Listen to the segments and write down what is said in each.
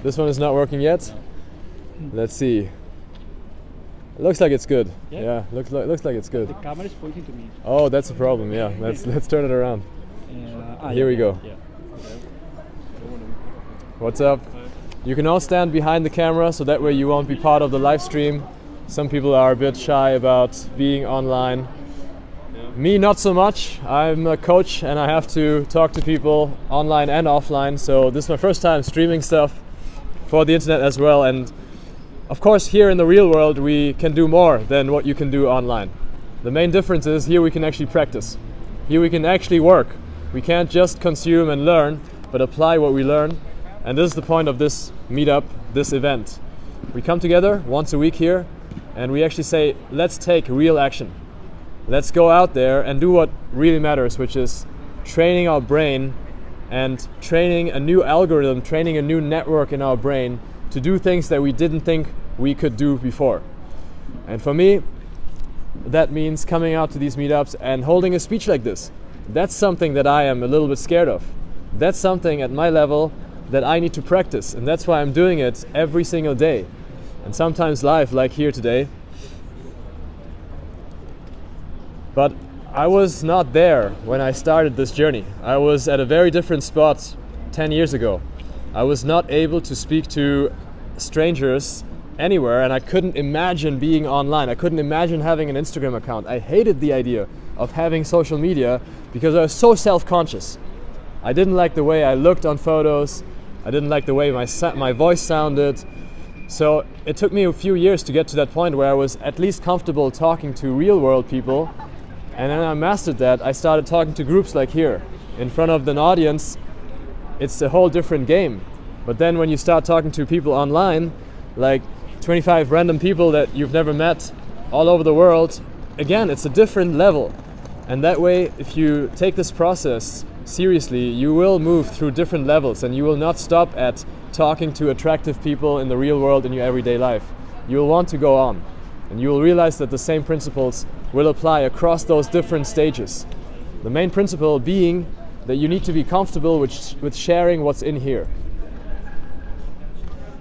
This one is not working yet. Let's see. It looks like it's good. Yeah? looks like it's good. The camera is pointing to me. Oh, that's a problem. Yeah, let's turn it around. Here we go. Yeah. What's up? You can all stand behind the camera, so that way you won't be part of the live stream. Some people are a bit shy about being online. Me, not so much. I'm a coach and I have to talk to people online and offline, so this is my first time streaming stuff for the internet as well. And of course, here in the real world, we can do more than what you can do online. The main difference is here we can actually practice. Here we can actually work. We can't just consume and learn, but apply what we learn. And this is the point of this meetup, this event. We come together once a week here and we actually say, let's take real action. Let's go out there and do what really matters, which is training our brain and training a new algorithm, training a new network in our brain to do things that we didn't think we could do before. And for me, that means coming out to these meetups and holding a speech like this. That's something that I am a little bit scared of. That's something at my level that I need to practice, and that's why I'm doing it every single day. And sometimes live, like here today. But I was not there when I started this journey. I was at a very different spot 10 years ago. I was not able to speak to strangers anywhere, and I couldn't imagine being online. I couldn't imagine having an Instagram account. I hated the idea of having social media because I was so self-conscious. I didn't like the way I looked on photos. I didn't like the way my voice sounded. So it took me a few years to get to that point where I was at least comfortable talking to real world people. And then I mastered that. I started talking to groups like here. In front of an audience, it's a whole different game. But then when you start talking to people online, like 25 random people that you've never met all over the world, again, it's a different level. And that way, if you take this process seriously, you will move through different levels and you will not stop at talking to attractive people in the real world in your everyday life. You will want to go on and you will realize that the same principles will apply across those different stages. The main principle being that you need to be comfortable with sharing what's in here.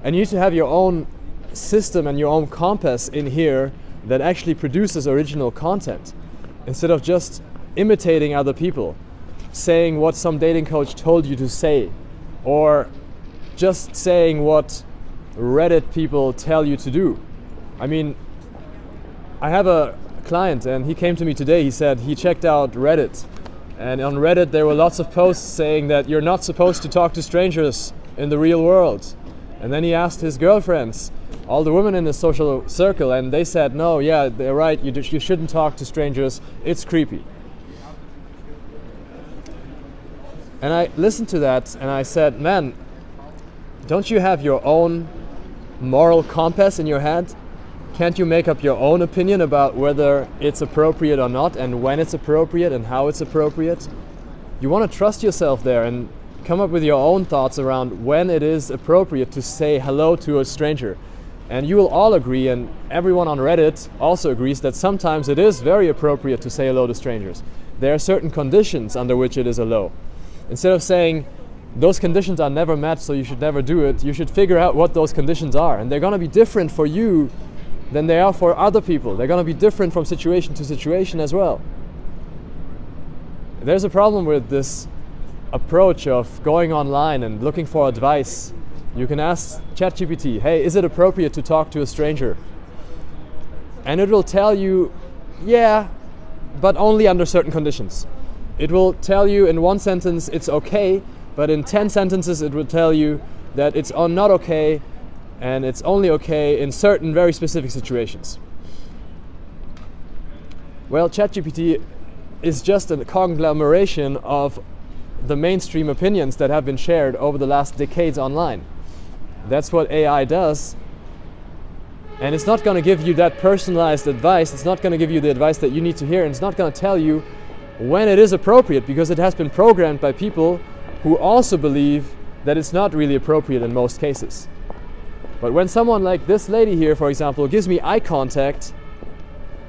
And you need to have your own system and your own compass in here that actually produces original content instead of just imitating other people, saying what some dating coach told you to say, or just saying what Reddit people tell you to do. I mean, I have a client and he came to me today, he said he checked out Reddit, and on Reddit there were lots of posts saying that you're not supposed to talk to strangers in the real world. And then he asked his girlfriends, all the women in his social circle, and they said, no, yeah, they're right, you shouldn't talk to strangers, it's creepy. And I listened to that and I said, man, don't you have your own moral compass in your head? Can't you make up your own opinion about whether it's appropriate or not, and when it's appropriate and how it's appropriate? You want to trust yourself there and come up with your own thoughts around when it is appropriate to say hello to a stranger. And you will all agree, and everyone on Reddit also agrees, that sometimes it is very appropriate to say hello to strangers. There are certain conditions under which it is hello. Instead of saying, those conditions are never met, so you should never do it, you should figure out what those conditions are. And they're going to be different for you than they are for other people. They're going to be different from situation to situation as well. There's a problem with this approach of going online and looking for advice. You can ask ChatGPT, hey, is it appropriate to talk to a stranger? And it will tell you, yeah, but only under certain conditions. It will tell you in one sentence it's okay, but in 10 sentences it will tell you that it's not okay, and it's only okay in certain very specific situations. Well, ChatGPT is just a conglomeration of the mainstream opinions that have been shared over the last decades online. That's what AI does. And it's not going to give you that personalized advice. It's not going to give you the advice that you need to hear. And it's not going to tell you when it is appropriate, because it has been programmed by people who also believe that it's not really appropriate in most cases. But when someone like this lady here, for example, gives me eye contact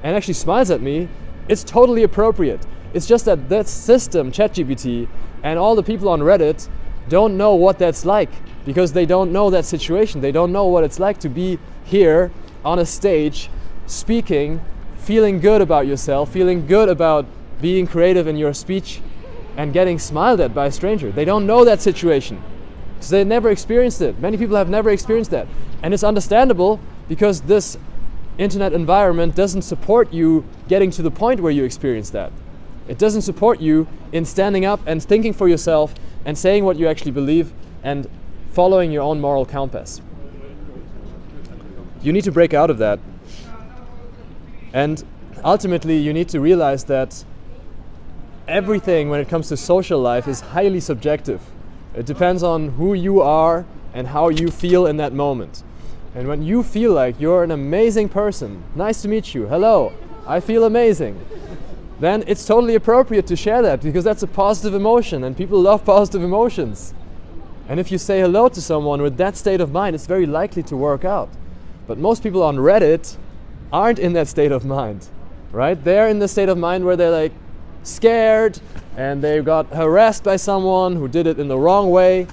and actually smiles at me, it's totally appropriate. It's just that that system, ChatGPT, and all the people on Reddit don't know what that's like, because they don't know that situation. They don't know what it's like to be here on a stage, speaking, feeling good about yourself, feeling good about being creative in your speech, and getting smiled at by a stranger. They don't know that situation because they never experienced it. Many people have never experienced that. And it's understandable, because this internet environment doesn't support you getting to the point where you experience that. It doesn't support you in standing up and thinking for yourself and saying what you actually believe and following your own moral compass. You need to break out of that. And ultimately, you need to realize that everything when it comes to social life is highly subjective. It depends on who you are and how you feel in that moment. And when you feel like you're an amazing person, nice to meet you, hello, I feel amazing, then it's totally appropriate to share that, because that's a positive emotion and people love positive emotions. And if you say hello to someone with that state of mind, it's very likely to work out. But most people on Reddit aren't in that state of mind, right? They're in the state of mind where they're like scared and they got harassed by someone who did it in the wrong way,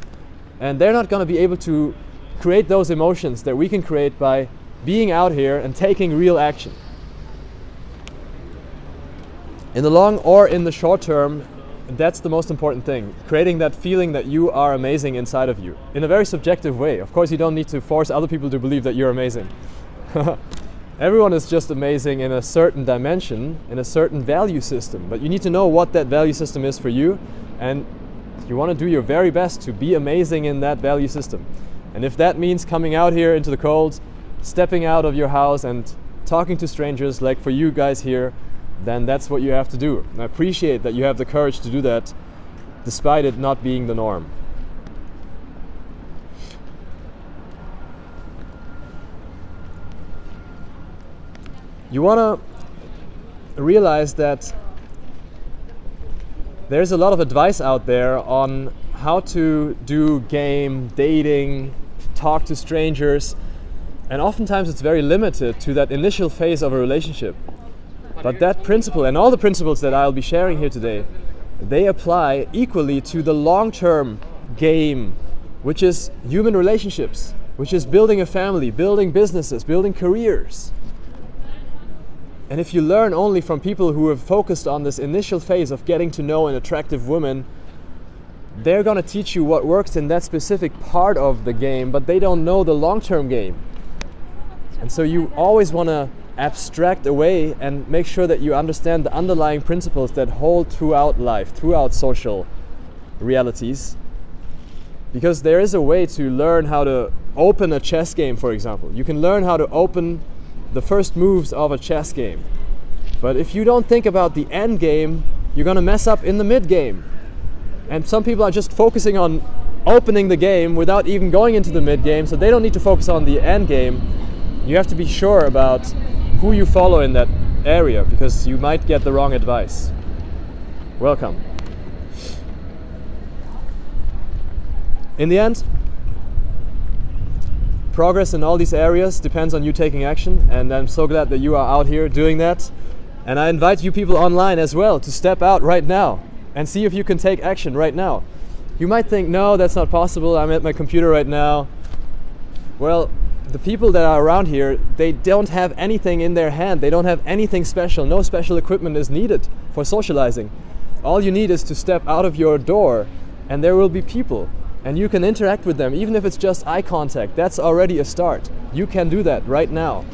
and they're not going to be able to create those emotions that we can create by being out here and taking real action. In the long or in the short term, that's the most important thing, creating that feeling that you are amazing inside of you in a very subjective way. Of course, you don't need to force other people to believe that you're amazing. Everyone is just amazing in a certain dimension, in a certain value system, but you need to know what that value system is for you, and you want to do your very best to be amazing in that value system. And if that means coming out here into the cold, stepping out of your house and talking to strangers like for you guys here, then that's what you have to do. And I appreciate that you have the courage to do that, despite it not being the norm. You want to realize that there's a lot of advice out there on how to do game, dating, talk to strangers, and oftentimes it's very limited to that initial phase of a relationship. But that principle and all the principles that I'll be sharing here today, they apply equally to the long-term game, which is human relationships, which is building a family, building businesses, building careers. And if you learn only from people who have focused on this initial phase of getting to know an attractive woman, they're going to teach you what works in that specific part of the game, but they don't know the long-term game. And so you always want to abstract away and make sure that you understand the underlying principles that hold throughout life, throughout social realities. Because there is a way to learn how to open a chess game, for example. You can learn how to open the first moves of a chess game. But if you don't think about the end game, you're going to mess up in the mid game. And some people are just focusing on opening the game without even going into the mid game, so they don't need to focus on the end game. You have to be sure about who you follow in that area, because you might get the wrong advice. Welcome. In the end, progress in all these areas depends on you taking action, and I'm so glad that you are out here doing that. And I invite you people online as well to step out right now and see if you can take action right now. You might think, no, that's not possible, I'm at my computer right now. Well, the people that are around here, they don't have anything in their hand, they don't have anything special, no special equipment is needed for socializing. All you need is to step out of your door and there will be people. And you can interact with them, even if it's just eye contact. That's already a start. You can do that right now.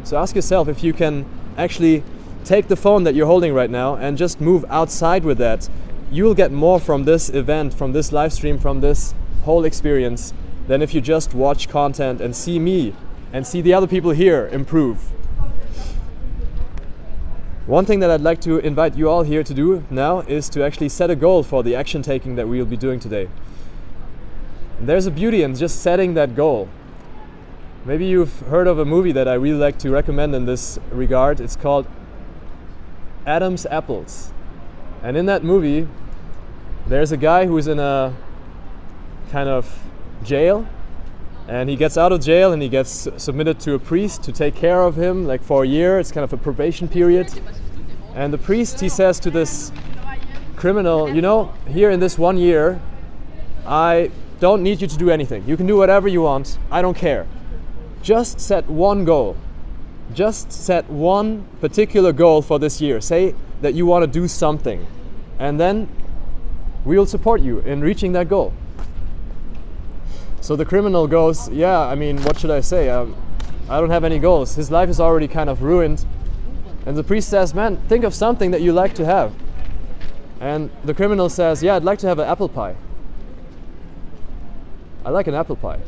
So ask yourself if you can actually take the phone that you're holding right now and just move outside with that. You'll get more from this event, from this live stream, from this whole experience than if you just watch content and see me and see the other people here improve. One thing that I'd like to invite you all here to do now is to actually set a goal for the action taking that we'll be doing today. There's a beauty in just setting that goal. Maybe you've heard of a movie that I really like to recommend in this regard. It's called Adam's Apples. And in that movie, there's a guy who's in a kind of jail, and he gets out of jail and he gets submitted to a priest to take care of him like for a year. It's kind of a probation period. And the priest, he says to this criminal, you know, here in this 1 year, I don't need you to do anything. You can do whatever you want. I don't care. Just set one goal. Just set one particular goal for this year. Say that you want to do something, and then we'll support you in reaching that goal. So the criminal goes, yeah, I mean, what should I say? I don't have any goals. His life is already kind of ruined. And the priest says, man, think of something that you like to have. And the criminal says, yeah, I'd like to have an apple pie. I like an apple pie.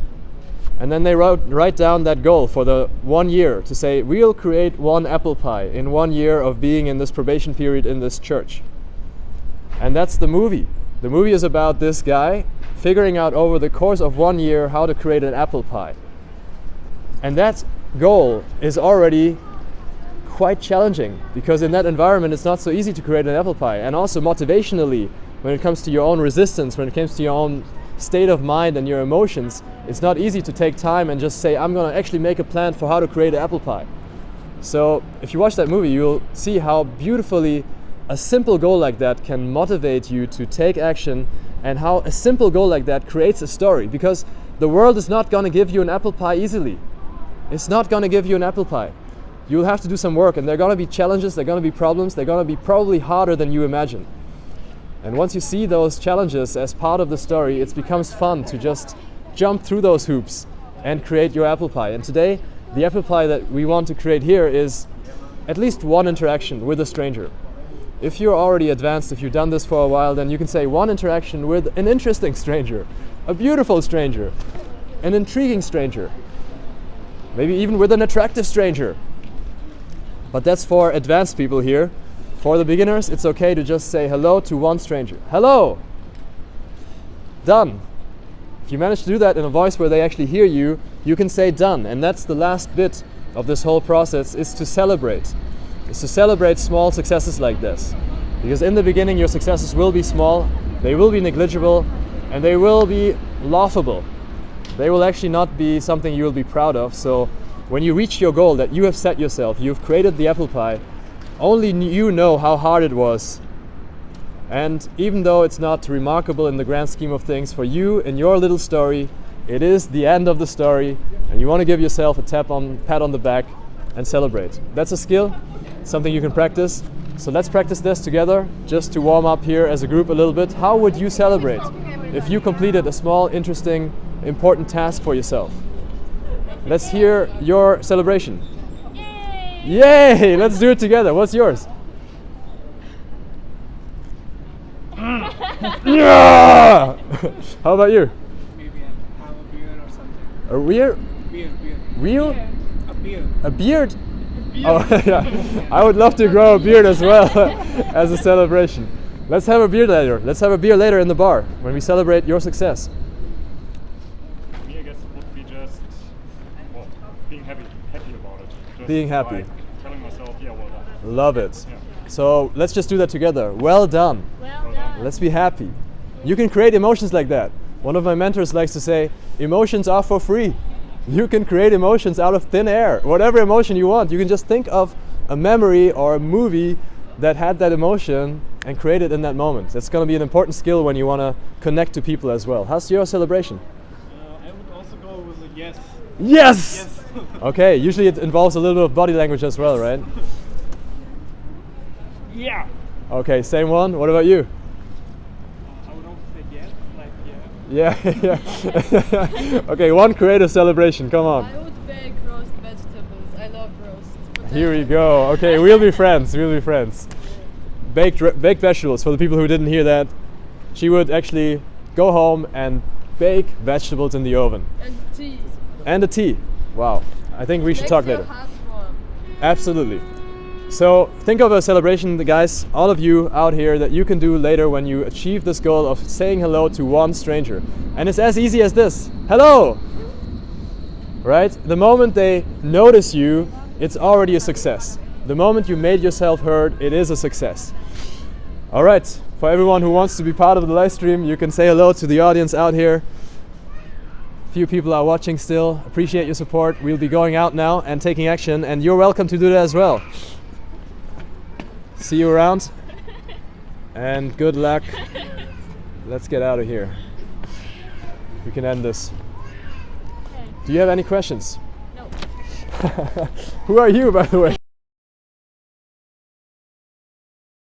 And then they write down that goal for the 1 year to say, we'll create one apple pie in 1 year of being in this probation period in this church. And that's the movie. The movie is about this guy figuring out over the course of 1 year how to create an apple pie. And that goal is already quite challenging, because in that environment it's not so easy to create an apple pie. And also motivationally, when it comes to your own resistance, when it comes to your own state of mind and your emotions, it's not easy to take time and just say, I'm going to actually make a plan for how to create an apple pie. So if you watch that movie, you'll see how beautifully a simple goal like that can motivate you to take action, and how a simple goal like that creates a story, because the world is not going to give you an apple pie easily. It's not going to give you an apple pie. You'll have to do some work, and there are going to be challenges, there are going to be problems, they're going to be probably harder than you imagine. And once you see those challenges as part of the story, it becomes fun to just jump through those hoops and create your apple pie. And today, the apple pie that we want to create here is at least one interaction with a stranger. If you're already advanced, if you've done this for a while, then you can say one interaction with an interesting stranger, a beautiful stranger, an intriguing stranger, maybe even with an attractive stranger. But that's for advanced people here. For the beginners, it's okay to just say hello to one stranger. Hello! Done. If you manage to do that in a voice where they actually hear you, you can say done. And that's the last bit of this whole process, is to celebrate. Is to celebrate small successes like this. Because in the beginning your successes will be small, they will be negligible, and they will be laughable. They will actually not be something you will be proud of. So when you reach your goal that you have set yourself, you've created the apple pie, only you know how hard it was. And even though it's not remarkable in the grand scheme of things, for you in your little story, it is the end of the story, and you want to give yourself a pat on the back and celebrate. That's a skill, something you can practice. So let's practice this together, just to warm up here as a group a little bit. How would you celebrate if you completed a small, interesting, important task for yourself? Let's hear your celebration. Yay! Let's do it together. What's yours? Yeah! How about you? Maybe have a beard or something. A beard? Beard. Real? A beard. A beard? Oh, yeah. I would love to grow a beard as well as a celebration. Let's have a beer later. Let's have a beer later in the bar when we celebrate your success. For me, I guess it would be just being happy about it. Just Being happy. like telling myself, yeah, well done. Love it. Yeah. So let's just do that together. Well done. Well done. Let's be happy. You can create emotions like that. One of my mentors likes to say, emotions are for free. You can create emotions out of thin air. Whatever emotion you want. You can just think of a memory or a movie that had that emotion and create it in that moment. That's going to be an important skill when you want to connect to people as well. How's your celebration? I would also go with a yes. Yes! Yes. Okay, usually it involves a little bit of body language as well, right? Yeah. Okay, same one. What about you? I would also say yes, like yeah. Yeah. Okay, one creative celebration. Come on. I would bake roast vegetables. I love roast. Here we go. Okay, we'll be friends. We'll be friends. Baked vegetables. For the people who didn't hear that, she would actually go home and bake vegetables in the oven. And tea. And a tea. Wow. I think we should talk Makes your later. heart warm. Absolutely. So think of a celebration, guys, all of you out here, that you can do later when you achieve this goal of saying hello to one stranger. And it's as easy as this. Hello! Right? The moment they notice you, it's already a success. The moment you made yourself heard, it is a success. All right. For everyone who wants to be part of the live stream, you can say hello to the audience out here. Few people are watching still. Appreciate your support. We'll be going out now and taking action, and you're welcome to do that as well. See you around, and good luck. Let's get out of here. we can end this. Okay. Do you have any questions? No. Who are you, by the way?